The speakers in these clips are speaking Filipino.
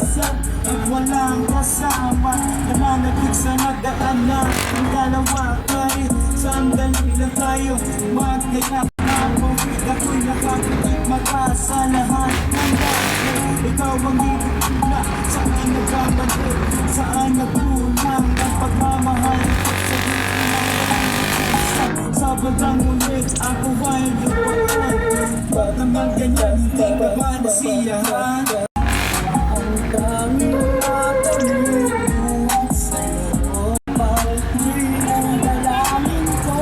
mag-isa at walang kasama. Nananagig sa nagdaanan ang dalawa, kahit sandali lang tayo magkaya. Ako'y nakakit magkasalahan ng dati. Ikaw ang ibig na saan nagkamali, saan nagkulang ang pagmamahal. Sa bandang ulit ako ay lupaan. Ba't naman ganyan hindi ka ba nasiyahan? Ang daming nakamit buhat sa'yo, pala'y ang dalangin ko.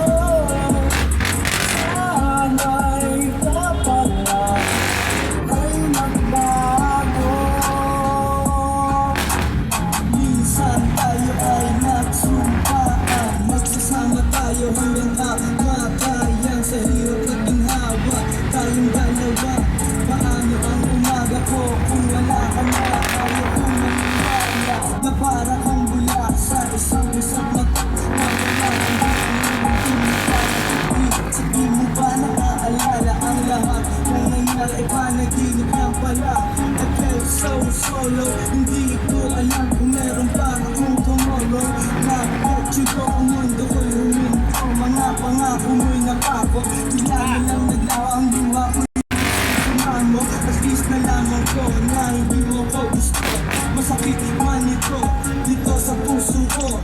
Sana'y kapala ay magbago. Minsan tayo ay nagsumpaan, magsasama tayo hanggang kamatayan. Sa hirap at ginhawa, tayong dalawa. Paano ang umaga ko kung wala ka na? Ayaw kong maniwala na para kang bula sa isang mata. Sige mo ba naaalala ang lahat ng nangyari? Panaginip lang pala. I felt so solo, hindi ko alam kung meron pa akong tomorrow. Nag-check ang mundo ko'y huminto, mga pangako mo'y napako. Bigla na lang naglawa ang luha ko mo. At least nalaman ko na hindi mo ko gusto. Masakit man ito dito sa puso ko.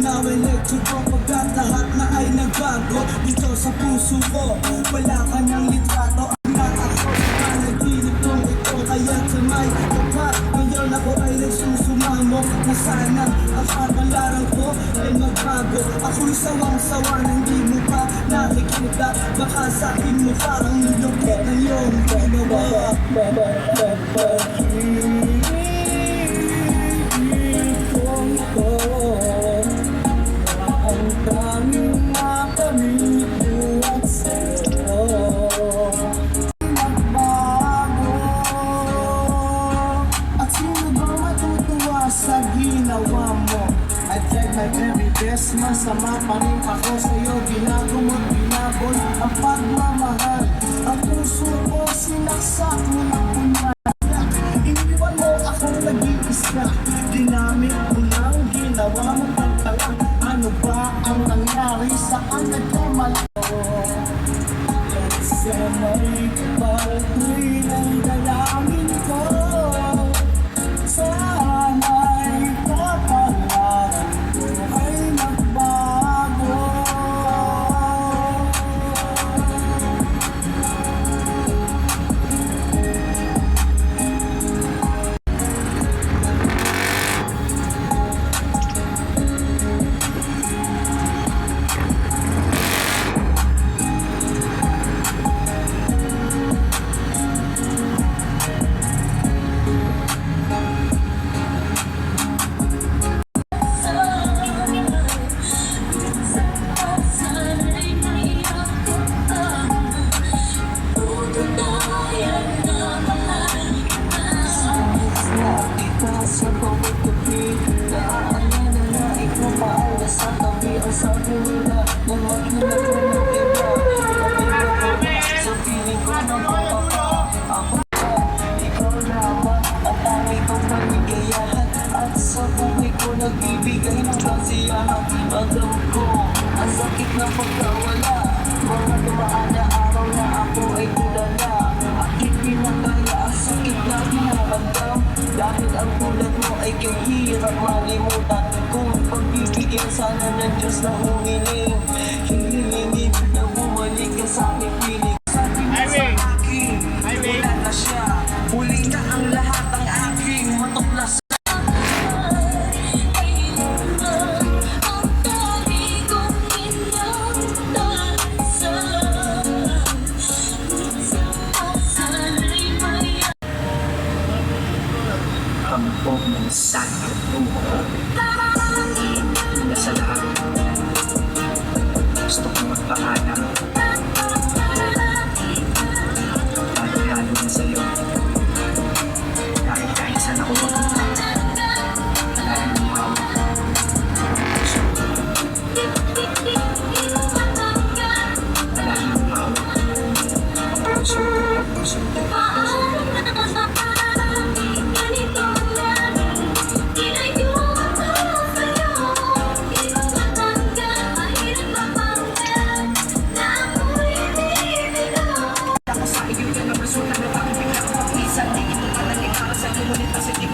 Now I let you go, pagkat lahat na ay nagbago. Dito sa puso ko wala ka ng litrato. Ang ako sa panaginip kong ito, kaya sa may kapag ngayon ako ay nagsusumamo na sana ang kapalaran ko ay magbago. Ako'y sawang-sawa na hindi mo pa nakikita. Baka sa akin mo parang nilukit ng iyong ginawa. Ang daming nakamit buhat sa'yo, magbago. At sino ba matutuwa sa ginawa mo? I tried my very best, masama pa rin ako sa'yo. Ginagumot, binabol ang pagmamahal. Ang puso ko sinaksak mo na punan. Iniwan mo akong nag-iisa. Ginamit mo lang, ginawa mo pagtalang. Ano ba ang nangyari, saan nagkamali? Sana'y kapala'y ng dalangin ko. Sana'y kapalaran ko ay magbago. Sa bawat gabi, naaalala na ikaw paala sa tabi. Ang sabi nila na wag na nagmumagkita. Sa piling ko na mapapa, ako pa, ikaw naman ang tangi kong panigayahan. At sa buhay ko nagbibigay ng kasiyahan. Alam ko, ang sakit ng pagkawala. Mga dumaan na araw na ako ay tulala. Aking pinakaya ang sakit na hinaramdam. Dahil ang tulad mo ay kahirap malimutan. Kung pagbibigyan sana ng Diyos na humiling, hilingin na bumalik ka sa aking piling. Sabi mo sa akin, wala na siya. Huli na ang lahat ang aking matuklas. Kampong ng sakit buho na sa lahat. Gusto kong magpaalam, lalo na sa'yo. Kahit saan ako mapunta, palagi mong hawak. Palagi mong hawak. Puso ko, puso ko. ngunit kasi di